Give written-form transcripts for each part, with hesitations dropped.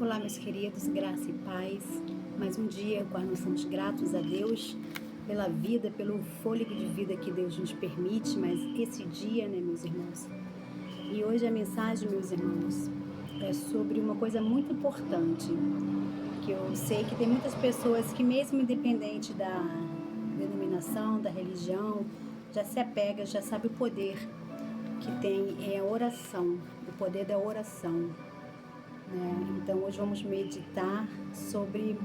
Olá, meus queridos, graça e paz. Mais um dia, qual nós somos gratos a Deus pela vida, pelo fôlego de vida que Deus nos permite, mas esse dia, né, meus irmãos? E hoje a mensagem, meus irmãos, é sobre uma coisa muito importante, que eu sei que tem muitas pessoas que mesmo independente da denominação, da religião, já se apega, já sabe o poder que tem é a oração, o poder da oração, né? Então hoje vamos meditar sobre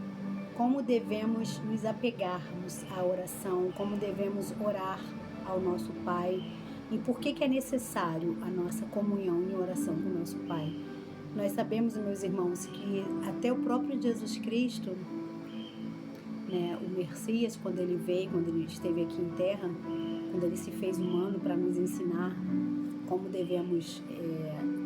como devemos nos apegarmos à oração, como devemos orar ao nosso Pai e por que é necessário a nossa comunhão em oração com o nosso Pai. Nós sabemos, meus irmãos, que até o próprio Jesus Cristo, né, o Messias, quando ele veio, quando ele esteve aqui em terra, quando ele se fez humano para nos ensinar como devemos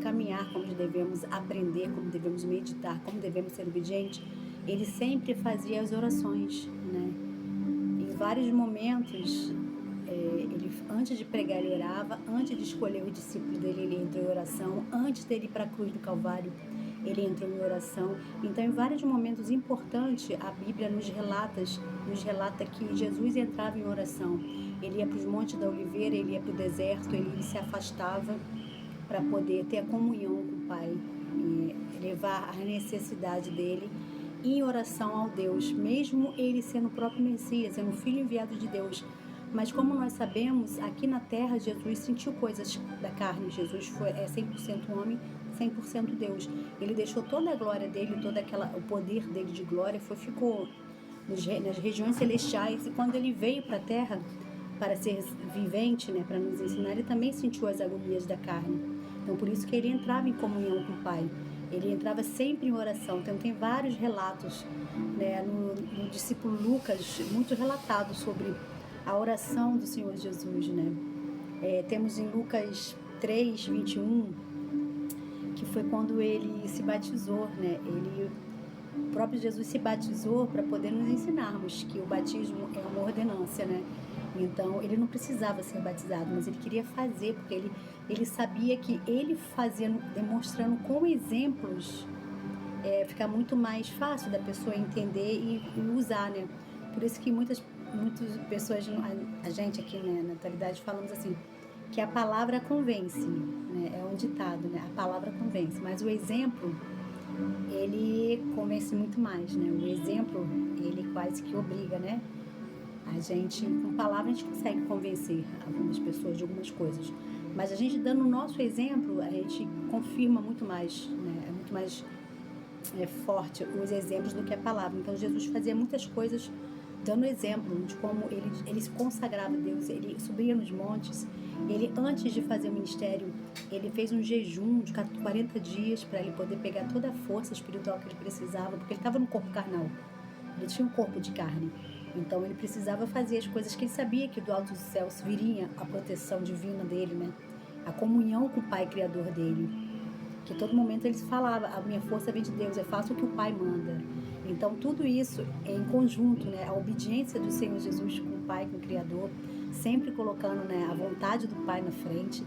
caminhar, como devemos aprender, como devemos meditar, como devemos ser obedientes, ele sempre fazia as orações, né? Em vários momentos, ele, antes de pregar, ele orava, antes de escolher o discípulo dele, ele entrou em oração, antes dele ir para a cruz do Calvário, ele entrou em oração. Então, em vários momentos importantes, a Bíblia nos relata que Jesus entrava em oração. Ele ia para os Montes da Oliveira, ele ia para o deserto, ele se afastava para poder ter a comunhão com o Pai, e levar a necessidade dele em oração ao Deus, mesmo ele sendo o próprio Messias, sendo o Filho enviado de Deus. Mas como nós sabemos, aqui na terra Jesus sentiu coisas da carne. Jesus foi 100% homem, 100% Deus. Ele deixou toda a glória dele, o poder dele de glória, ficou nas regiões celestiais. E quando ele veio para a terra para ser vivente, né, para nos ensinar, ele também sentiu as agonias da carne. Então por isso que ele entrava em comunhão com o Pai. Ele entrava sempre em oração. Então tem vários relatos, né, no discípulo Lucas, muito relatado sobre a oração do Senhor Jesus, né? Temos em Lucas 3, 21, que foi quando ele se batizou, né? O próprio Jesus se batizou para poder nos ensinarmos que o batismo é uma ordenância, né? Então, ele não precisava ser batizado, mas ele queria fazer, porque ele sabia que ele fazendo, demonstrando com exemplos, fica muito mais fácil da pessoa entender e usar, né? Por isso que muitas pessoas, a gente aqui, né, na atualidade, falamos assim, que a palavra convence, né? É um ditado, né? A palavra convence, mas o exemplo, ele convence muito mais, né? O exemplo, ele quase que obriga, né? A gente, com palavra, a gente consegue convencer algumas pessoas de algumas coisas. Mas a gente dando o nosso exemplo, a gente confirma muito mais, né? É muito mais forte os exemplos do que a palavra. Então, Jesus fazia muitas coisas dando exemplo de como ele se consagrava a Deus. Ele subia nos montes. Ele, antes de fazer o ministério, ele fez um jejum de 40 dias para ele poder pegar toda a força espiritual que ele precisava, porque ele estava no corpo carnal. Ele tinha um corpo de carne. Então ele precisava fazer as coisas que ele sabia que do alto dos céus viria a proteção divina dele, né? A comunhão com o Pai Criador dele. Que todo momento ele falava, a minha força vem de Deus, eu faço o que o Pai manda. Então tudo isso é em conjunto, né? A obediência do Senhor Jesus com o Pai, com o Criador, sempre colocando, né, a vontade do Pai na frente,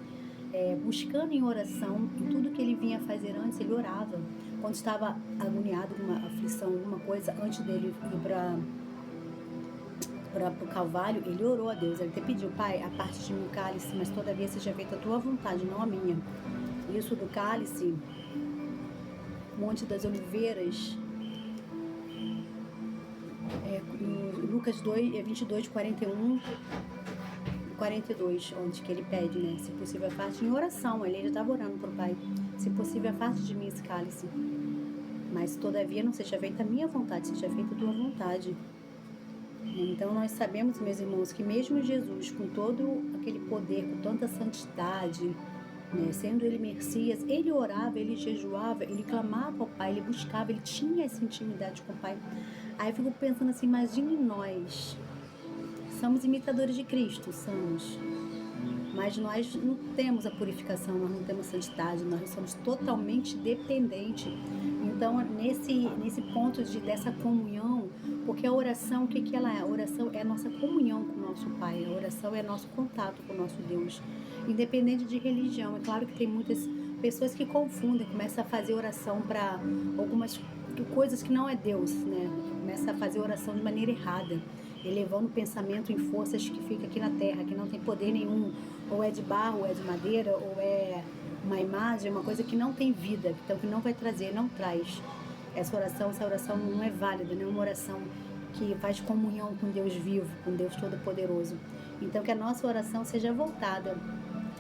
buscando em oração, em tudo que ele vinha fazer antes, ele orava. Quando estava agoniado com uma aflição, alguma coisa, antes dele ir para o Calvário, ele orou a Deus. Ele até pediu: Pai, a parte de mim o cálice, mas todavia seja feita a tua vontade, não a minha. Isso do cálice, Monte das Oliveiras, em Lucas 2, 22, 41 e 42, onde que ele pede, né? Se possível, afaste em oração. Ele já estava orando para o Pai: se possível, afaste de mim esse cálice, mas todavia não seja feita a minha vontade, seja feita a tua vontade. Então nós sabemos, meus irmãos, que mesmo Jesus, com todo aquele poder, com tanta santidade, né, sendo ele Messias, ele orava, ele jejuava, ele clamava ao Pai, ele buscava, ele tinha essa intimidade com o Pai. Aí eu fico pensando assim, imagine nós, somos imitadores de Cristo, somos, mas nós não temos a purificação, nós não temos santidade, nós somos totalmente dependentes. Então, nesse ponto dessa comunhão, porque a oração, o que ela é? A oração é a nossa comunhão com o nosso Pai, a oração é nosso contato com o nosso Deus, independente de religião. É claro que tem pessoas que confundem, começam a fazer oração para algumas coisas que não é Deus, né? Começa a fazer oração de maneira errada, elevando o pensamento em forças que ficam aqui na terra, que não tem poder nenhum, ou é de barro, ou é de madeira, ou é uma imagem, uma coisa que não tem vida, então que não vai trazer, não traz. Essa oração não é válida, não é uma oração que faz comunhão com Deus vivo, com Deus Todo-Poderoso. Então que a nossa oração seja voltada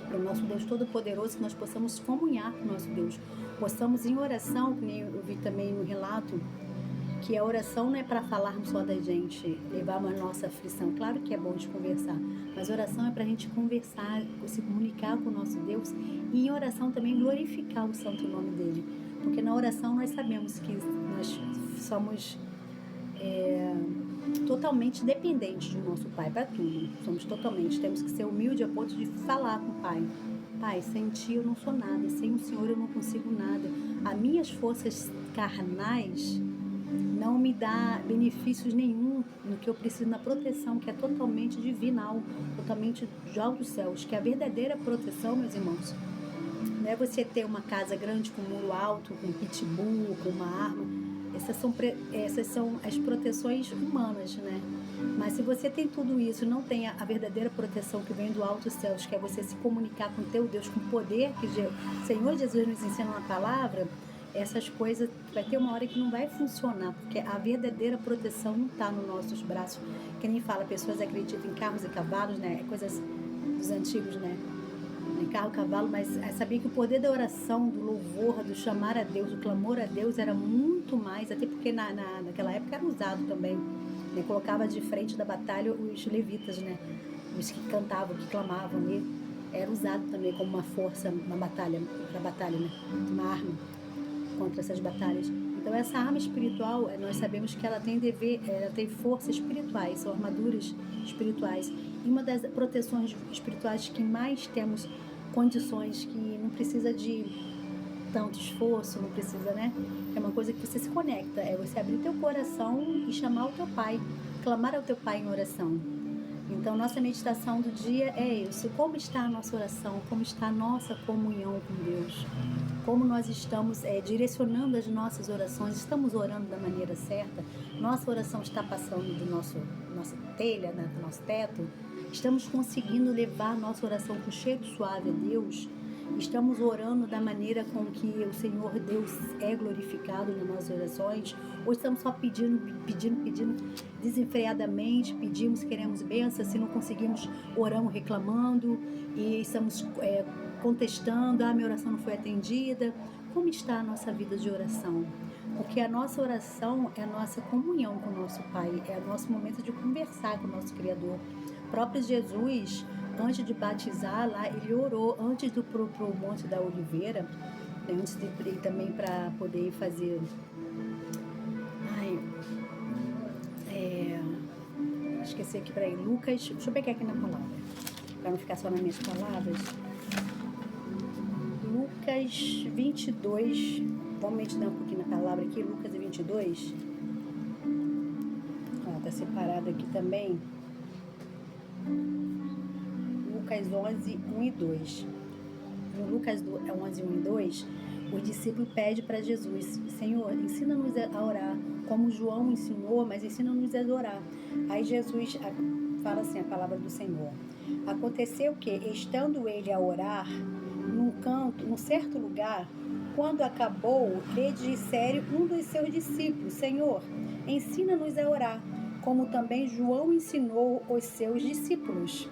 para o nosso Deus Todo-Poderoso, que nós possamos comunhar com o nosso Deus, possamos em oração, que nem eu vi também no relato, que a oração não é para falarmos só da gente, levar uma nossa aflição. Claro que é bom de conversar, mas oração é para a gente conversar, se comunicar com o nosso Deus e em oração também glorificar o santo nome dele. Porque na oração nós sabemos que nós somos totalmente dependentes do nosso Pai para tudo. Somos totalmente, temos que ser humildes a ponto de falar com o Pai. Pai, sem ti eu não sou nada, sem o Senhor eu não consigo nada. As minhas forças carnais não me dá benefícios nenhum no que eu preciso na proteção, que é totalmente divinal, totalmente de altos céus, que é a verdadeira proteção, meus irmãos. Não é você ter uma casa grande com um muro alto, com um pitbull, com uma arma. Essas são as proteções humanas, né? Mas se você tem tudo isso, não tem a verdadeira proteção que vem do alto céus, que é você se comunicar com teu Deus, com o poder que o Senhor Jesus nos ensina na palavra, essas coisas vai ter uma hora que não vai funcionar, porque a verdadeira proteção não está nos nossos braços. Que nem fala, pessoas acreditam em carros e cavalos, né? Coisas dos antigos, né? Em carro, cavalo, mas sabia que o poder da oração, do louvor, do chamar a Deus, do clamor a Deus era muito mais, até porque naquela época era usado também, né? Colocava de frente da batalha os levitas, né? Os que cantavam, que clamavam, né? Era usado também como uma força na batalha, para batalha, né? Uma arma contra essas batalhas. Então essa arma espiritual, nós sabemos que ela tem dever, ela tem forças espirituais, são armaduras espirituais. E uma das proteções espirituais que mais temos condições, que não precisa de tanto esforço, não precisa, né? É uma coisa que você se conecta, é você abrir teu coração e chamar o teu Pai, clamar ao teu Pai em oração. Então, nossa meditação do dia é isso. Como está a nossa oração? Como está a nossa comunhão com Deus? Como nós estamos direcionando as nossas orações? Estamos orando da maneira certa? Nossa oração está passando nossa telha, né, do nosso teto? Estamos conseguindo levar a nossa oração com cheiro suave a Deus? Estamos orando da maneira com que o Senhor Deus é glorificado nas nossas orações? Ou estamos só pedindo desenfreadamente, pedimos, queremos bênção, se não conseguimos, oramos reclamando e estamos contestando, minha oração não foi atendida. Como está a nossa vida de oração? Porque a nossa oração é a nossa comunhão com o nosso Pai, é o nosso momento de conversar com o nosso Criador. O próprio Jesus, antes de batizar lá, ele orou antes do pro Monte da Oliveira, né, antes de ir também para poder fazer... esqueci aqui, peraí, Lucas, deixa eu pegar aqui na palavra, para não ficar só nas minhas palavras. Lucas 22, vamos meditar um pouquinho na palavra aqui, Lucas 22, tá separado aqui também, Lucas 11, 1 e 2. No Lucas 11, 1 e 2, o discípulo pede para Jesus: Senhor, ensina-nos a orar, como João ensinou, mas ensina-nos a orar. Aí Jesus fala assim, a palavra do Senhor: aconteceu que, estando ele a orar, num canto, num certo lugar, quando acabou, lhe disseram um dos seus discípulos: Senhor, ensina-nos a orar, como também João ensinou os seus discípulos.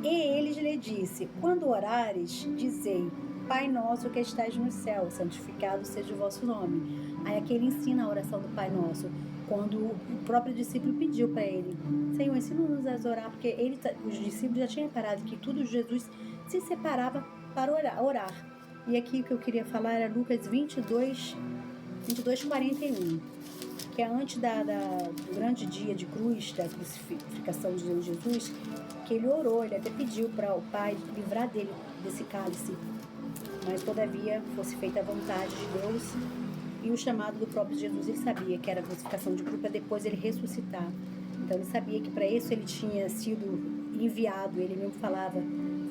E eles lhe disse: quando orares, dizei: Pai nosso que estás no céu, santificado seja o vosso nome. Aí aqui ele ensina a oração do Pai Nosso, quando o próprio discípulo pediu para ele: Senhor, ensina-nos a orar, porque os discípulos já tinham reparado que tudo Jesus se separava para orar. E aqui o que eu queria falar era Lucas 22, 41, que é antes do grande dia de cruz, da crucificação de Jesus, que ele orou, ele até pediu para o Pai livrar dele desse cálice, mas todavia fosse feita a vontade de Deus. E o chamado do próprio Jesus, ele sabia que era a crucificação de cruz para depois ele ressuscitar. Então ele sabia que para isso ele tinha sido enviado, ele mesmo falava,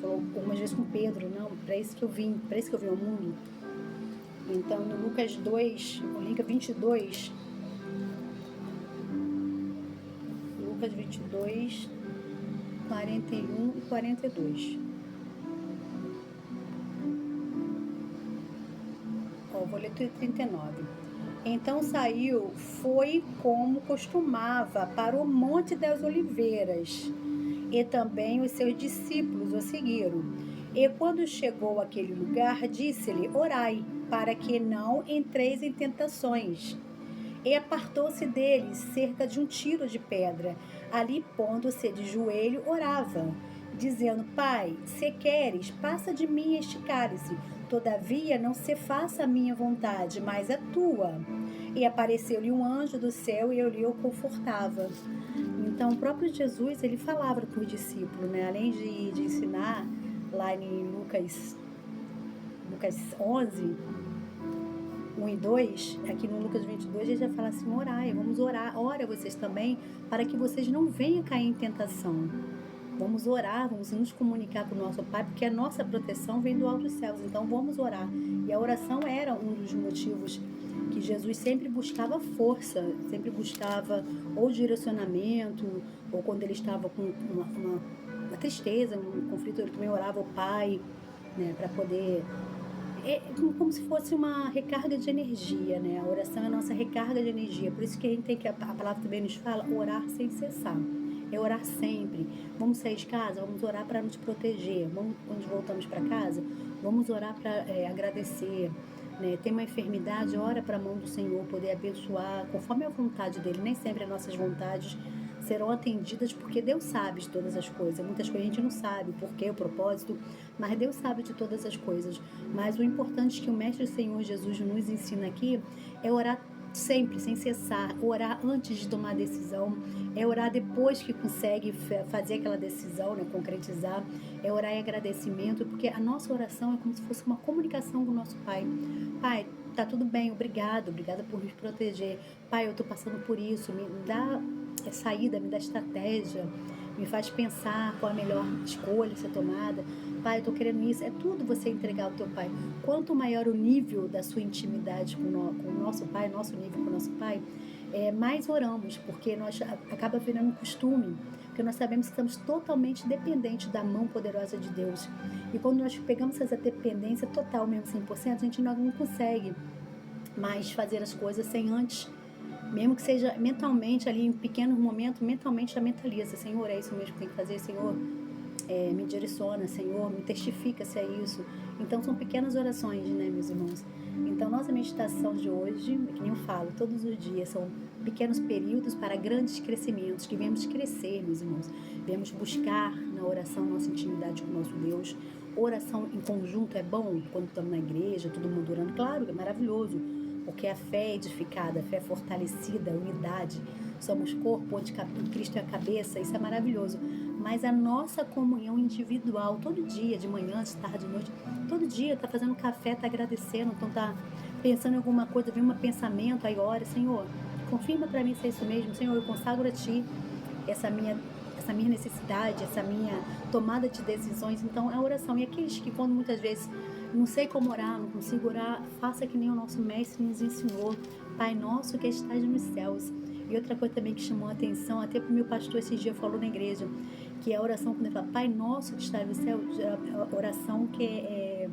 falou algumas vezes com Pedro, não, para isso que eu vim ao mundo. Então, no Lucas 2, o link 22, Lucas 22, 41 e 42. Vou ler 39. Então saiu, foi como costumava, para o Monte das Oliveiras, e também os seus discípulos o seguiram. E quando chegou àquele lugar, disse-lhe: Orai, para que não entreis em tentações. E apartou-se deles cerca de um tiro de pedra. Ali, pondo-se de joelho, orava, dizendo: Pai, se queres, passa de mim este cálice. Todavia, não se faça a minha vontade, mas a tua. E apareceu-lhe um anjo do céu e ele o confortava. Então, o próprio Jesus, ele falava para os discípulos, né? Além de ensinar lá em Lucas 11, 1 e 2, aqui no Lucas 22, ele já fala assim: orai, vamos orar, ora vocês também, para que vocês não venham cair em tentação. Vamos orar, vamos nos comunicar com o nosso Pai, porque a nossa proteção vem do alto dos céus, então vamos orar. E a oração era um dos motivos que Jesus sempre buscava força, sempre buscava ou direcionamento, ou quando ele estava com uma tristeza, um conflito, ele também orava ao Pai, né, para poder... É como se fosse uma recarga de energia, né? A oração é a nossa recarga de energia. Por isso que a gente tem que, a palavra também nos fala, orar sem cessar. É orar sempre. Vamos sair de casa, vamos orar para nos proteger. Quando voltamos para casa, vamos orar para agradecer. Né? Tem uma enfermidade, ora para a mão do Senhor poder abençoar, conforme a vontade dele. Nem sempre as nossas vontades serão atendidas, porque Deus sabe de todas as coisas. Muitas coisas a gente não sabe o porquê, o propósito, mas Deus sabe de todas as coisas. Mas o importante que o Mestre Senhor Jesus nos ensina aqui é orar sempre, sem cessar, orar antes de tomar a decisão, é orar depois que consegue fazer aquela decisão, né, concretizar, é orar em agradecimento, porque a nossa oração é como se fosse uma comunicação com o nosso Pai. Pai, tá tudo bem, obrigada por nos proteger. Pai, eu tô passando por isso, me dá saída, me dá estratégia, me faz pensar qual a melhor escolha a ser tomada. Pai, eu tô querendo isso. É tudo você entregar ao teu Pai. Quanto maior o nível da sua intimidade com o nosso Pai, nosso nível com o nosso Pai, mais oramos, porque nós acaba virando um costume, porque nós sabemos que estamos totalmente dependentes da mão poderosa de Deus. E quando nós pegamos essa dependência total, mesmo 100%, a gente não consegue mais fazer as coisas sem antes, mesmo que seja mentalmente, ali em pequenos momentos, mentalmente já mentaliza: Senhor, é isso mesmo que tem que fazer, Senhor, me direciona, Senhor, me testifica se é isso. Então são pequenas orações, né, meus irmãos? Então nossa meditação de hoje, que nem eu falo, todos os dias, são pequenos períodos para grandes crescimentos, que viemos crescer, meus irmãos. Viemos buscar na oração nossa intimidade com o nosso Deus. Oração em conjunto é bom, quando estamos na igreja, todo mundo orando, claro, é maravilhoso, porque a fé é edificada, a fé é fortalecida, a unidade. Somos corpo, onde Cristo é a cabeça, isso é maravilhoso. Mas a nossa comunhão individual, todo dia, de manhã, de tarde, de noite, todo dia tá fazendo café, tá agradecendo, então tá pensando em alguma coisa, vem um pensamento, aí ora: Senhor, confirma para mim se é isso mesmo, Senhor, eu consagro a Ti essa minha necessidade, essa minha tomada de decisões. Então a oração, e aqueles que quando muitas vezes não sei como orar, não consigo orar, faça que nem o nosso mestre nos ensinou: Pai nosso que estás nos céus. E outra coisa também que chamou a atenção, até para o meu pastor esse dia falou na igreja, que é a oração quando ele fala Pai nosso que estás no céu, a oração que é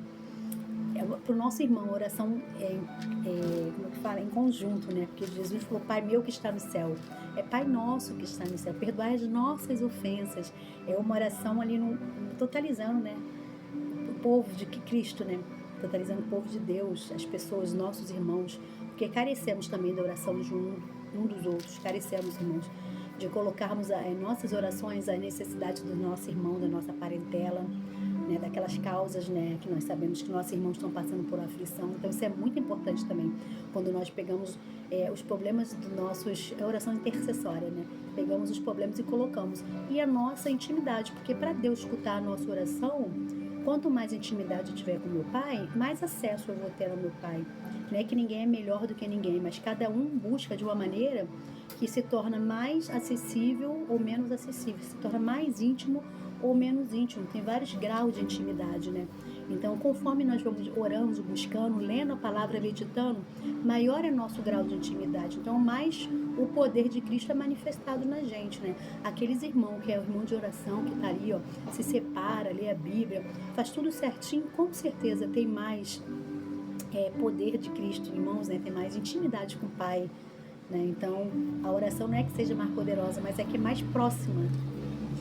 para o nosso irmão, a oração como é que fala? Em conjunto, né? Porque Jesus falou: Pai meu que está no céu. É Pai nosso que está no céu. Perdoai as nossas ofensas. É uma oração ali totalizando, né? O povo de Cristo, né? Totalizando o povo de Deus, as pessoas, nossos irmãos. Porque carecemos também da oração de um dos outros. Carecemos, irmãos, de colocarmos em nossas orações a necessidade do nosso irmão, da nossa parentela, né, daquelas causas, né, que nós sabemos que nossos irmãos estão passando por aflição. Então isso é muito importante também, quando nós pegamos os problemas dos nossos... A oração intercessória, né? Pegamos os problemas e colocamos. E a nossa intimidade, porque para Deus escutar a nossa oração, quanto mais intimidade eu tiver com meu Pai, mais acesso eu vou ter ao meu Pai. Não é que ninguém é melhor do que ninguém, mas cada um busca de uma maneira que se torna mais acessível ou menos acessível, se torna mais íntimo ou menos íntimo, tem vários graus de intimidade, né? Então, conforme nós vamos orando, buscando, lendo a palavra, meditando, maior é nosso grau de intimidade. Então, mais o poder de Cristo é manifestado na gente, né? Aqueles irmãos que é o irmão de oração, que tá ali, ó, se separa, lê a Bíblia, faz tudo certinho, com certeza tem mais poder de Cristo, irmãos, né? Tem mais intimidade com o Pai, né? Então, a oração não é que seja mais poderosa, mas é que é mais próxima,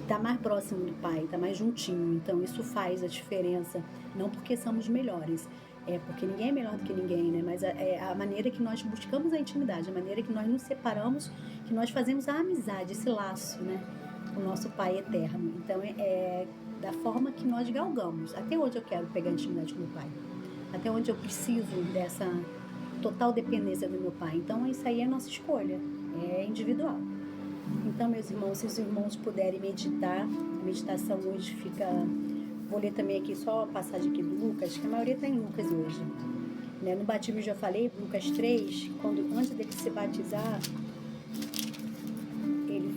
está mais próximo do Pai, está mais juntinho. Então, isso faz a diferença, não porque somos melhores, é porque ninguém é melhor do que ninguém, né? Mas é a maneira que nós buscamos a intimidade, a maneira que nós nos separamos, que nós fazemos a amizade, esse laço, né? Com o nosso Pai eterno. Então, é da forma que nós galgamos. Até onde eu quero pegar intimidade com o meu Pai? Até onde eu preciso dessa total dependência do meu Pai? Então, isso aí é a nossa escolha, é individual. Então, meus irmãos, se os irmãos puderem meditar, a meditação hoje fica... Vou ler também aqui só a passagem aqui do Lucas, que a maioria está em Lucas hoje. Né? No batismo eu já falei, Lucas 3, antes dele se batizar, ele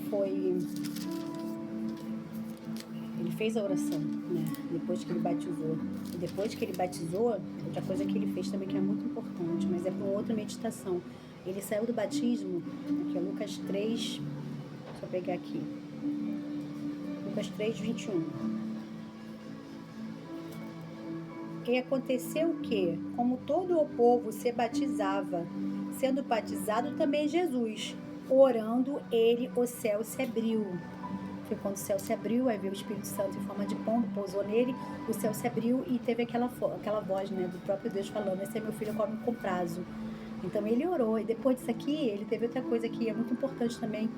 fez a oração, né? Depois que ele batizou. E depois que ele batizou, outra coisa que ele fez também que é muito importante, mas é para uma outra meditação. Ele saiu do batismo, que é Lucas 3, deixa eu pegar aqui. Lucas 3, 21. E aconteceu que, como todo o povo se batizava, sendo batizado também Jesus, orando ele, o céu se abriu. Foi quando o céu se abriu, aí veio o Espírito Santo em forma de pomba, pousou nele, o céu se abriu e teve aquela voz, né, do próprio Deus falando: esse é meu filho, come com prazo. Então ele orou, e depois disso aqui, ele teve outra coisa que é muito importante também,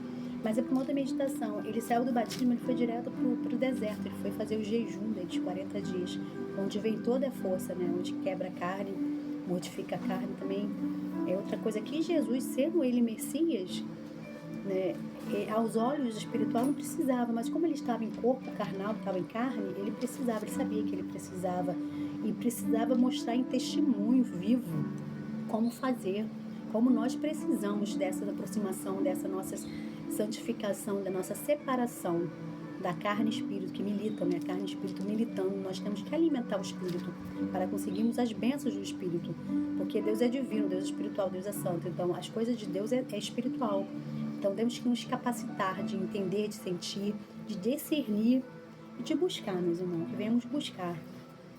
mas é para uma outra meditação. Ele saiu do batismo, ele foi direto para o deserto, ele foi fazer o jejum de 40 dias, onde vem toda a força, né, onde quebra a carne, mortifica a carne também. É outra coisa que Jesus, sendo ele Messias, né, aos olhos espiritual não precisava, mas como ele estava em corpo carnal, estava em carne, ele precisava, ele sabia que ele precisava, e precisava mostrar em testemunho vivo como fazer, como nós precisamos dessa aproximação, dessa nossa santificação, da nossa separação da carne e espírito que militam, né? Carne e espírito militando, nós temos que alimentar o espírito para conseguirmos as bênçãos do espírito, porque Deus é divino, Deus é espiritual, Deus é santo, então as coisas de Deus é espiritual. Então temos que nos capacitar de entender, de sentir, de discernir e de buscar, meus irmãos, que venhamos buscar.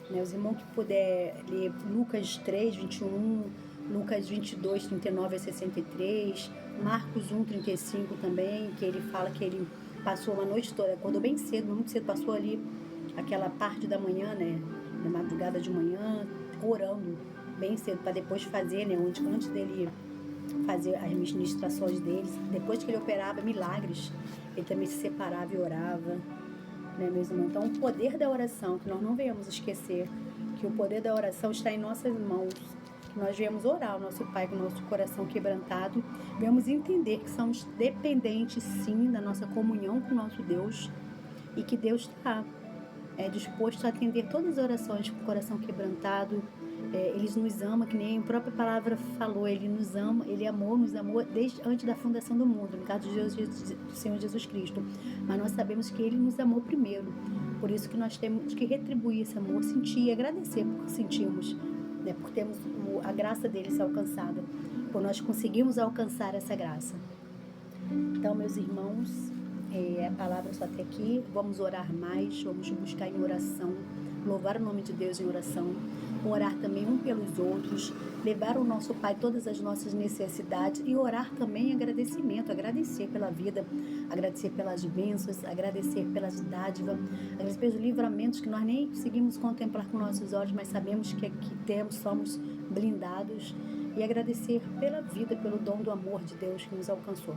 Né? Os irmãos que puder ler Lucas 3, 21, Lucas 22, 39 a 63, Marcos 1, 35 também, que ele fala que ele passou uma noite toda, acordou bem cedo, muito cedo, passou ali aquela parte da manhã, né, na madrugada de manhã, orando bem cedo, para depois fazer, né, antes dele fazer as ministrações dele, depois que ele operava milagres, ele também se separava e orava, né, meus irmãos? Então, o poder da oração, que nós não venhamos esquecer, que o poder da oração está em nossas mãos, que nós viemos orar ao nosso Pai com o nosso coração quebrantado, viemos entender que somos dependentes, sim, da nossa comunhão com o nosso Deus, e que Deus está disposto a atender todas as orações com o coração quebrantado. Ele nos ama, que nem a própria palavra falou, ele nos ama, ele nos amou desde antes da fundação do mundo, no caso do Senhor Jesus Cristo. Mas nós sabemos que ele nos amou primeiro, por isso que nós temos que retribuir esse amor, sentir e agradecer por sentirmos, né, por termos a graça dele ser alcançada, por nós conseguirmos alcançar essa graça. Então, meus irmãos, a palavra só até aqui, vamos orar mais, vamos buscar em oração, louvar o nome de Deus em oração, orar também um pelos outros, levar ao nosso Pai todas as nossas necessidades e orar também em agradecimento, agradecer pela vida, agradecer pelas bênçãos, agradecer pelas dádivas, agradecer pelos livramentos que nós nem conseguimos contemplar com nossos olhos, mas sabemos que temos, somos blindados, e agradecer pela vida, pelo dom do amor de Deus que nos alcançou.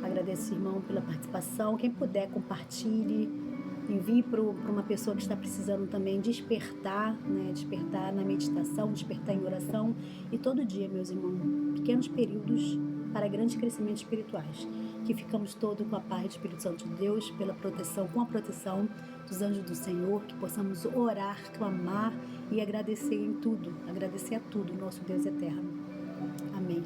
Agradeço, irmão, pela participação. Quem puder, compartilhe, envie para uma pessoa que está precisando também despertar, né? Despertar na meditação, despertar em oração. E todo dia, meus irmãos, pequenos períodos para grandes crescimentos espirituais. Que ficamos todos com a paz do Espírito Santo de Deus, pela proteção, com a proteção dos anjos do Senhor, que possamos orar, clamar e agradecer em tudo, agradecer a tudo, nosso Deus eterno. Amém.